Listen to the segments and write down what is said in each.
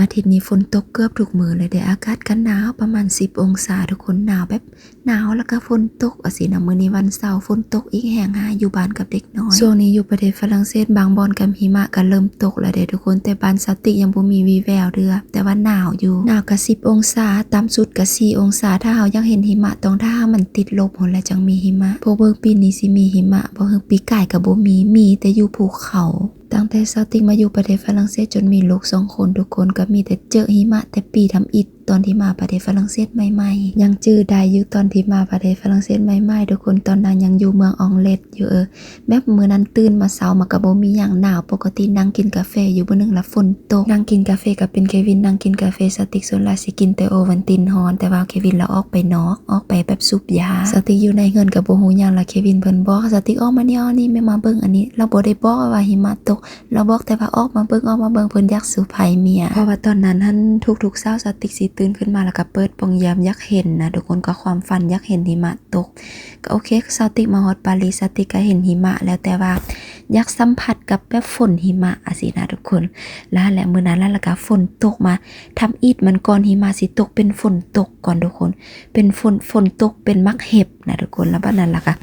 อาทิตย์นี้ฝนตกเกือบทุกมื้อเลยเด้อากาศก็หนาวประมาณ10องศาทุกคนหนาวแบบหนาวแล้วก็ฝนตกว่าสินะมื้อนี้วันเสาร์ฝนตกอีกแฮงหาอยู่บ้านกับเด็กน้อยช่วงนี้อยู่ประเทศฝรั่งเศสบางบ่อนก็หิมะก็เริ่มตกแล้วเด้อทุกคนแต่บ้านสติยังบ่มีวี่แววเด้อแต่ว่าหนาวอยู่หนาวก็10องศาต่ำสุดก็4องศาถ้าเฮาอยากเห็นหิมะต้องถ้ามันติดลบพุ่นแล้วจังมีหิมะพวกเบิ่งปีนี้สิมีหิมะบ่เฮิงปีกายก็บ่มีแต่อยู่ภูเขาตั้งแต่ซาติกมาอยู่ประเทศฝรั่งเศสจนมีลูก2คนทุกคนก็มีแต่เจอหิมะแต่ปีทำอิฐตอนที่มาประเทศฝรั่งเศสใหม่ๆยังจื้อได้อยู่ตอนที่มาประเทศฝรั่งเศสใหม่ๆทุกคนตอนนั้นยังอยู่เมืองอองเลดอยู่แบบมื้อนั้นตื่นมาเช้ามาก็บ่มีหยังหนาวปกตินั่งกินกาแฟอยู่บ่นึงละฝนตกนั่งกินกาแฟก็เป็นเควินนั่งกินกาแฟสติกส่วนหลายสิกินแต่โอวัลตินฮ้อนแต่ว่าเควินละออกไปนอกออกไปแบบสูบยาสติกอยู่ในเฮือนก็บ่ฮู้หยังละเควินเพิ่นบอกสติกออกมานี่แม่มาเบิ่งอันนี้เราบ่ได้บอกว่าหิมะตกเราบอกแต่ว่าออกมาเบิ่งเพิ่นอยากสู่ภัยเมียเพราะว่าตอนนั้นหันทุกๆเช้าสติกสิตื่นขึ้นมาแล้วก็เปิดปองยามอยากเห็นนะทุกคนก็ความฝันอยากเห็นหิมะตกก็โอเคสติกมาฮอดปารีสสติกก็เห็นหิมะแล้วแต่ว่าอยากสัมผัสกับแบบฝนหิมะอะสินะทุกคนแล้วแหละมื้อนั้นแล้วก็ฝนตกมาทำอิฐมันก่อนหิมะสิตกเป็นฝนตกก่อนทุกคนเป็นฝนตกเป็นมักเห็บนะทุกคนแล้วบัดนั้นล่ะก็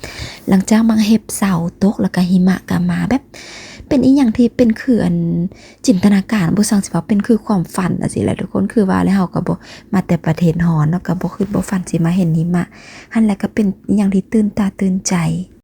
หลังจากมักเห็บเสาตกแล้วก็หิมะก็มาแบบเป็นอีหยังที่เป็นคืออันจินตนาการบ่ซังสิว่าเป็นคือความฝันอะสิแหละทุกคนคือว่าแล้วเฮาก็บ่มาแต่ประเทศฮ้อนเนาะก็บ่คิดบ่ฝันสิมาเห็นหิมะหั่นแหละก็เป็นอีหยังที่ตื่นตาตื่นใจ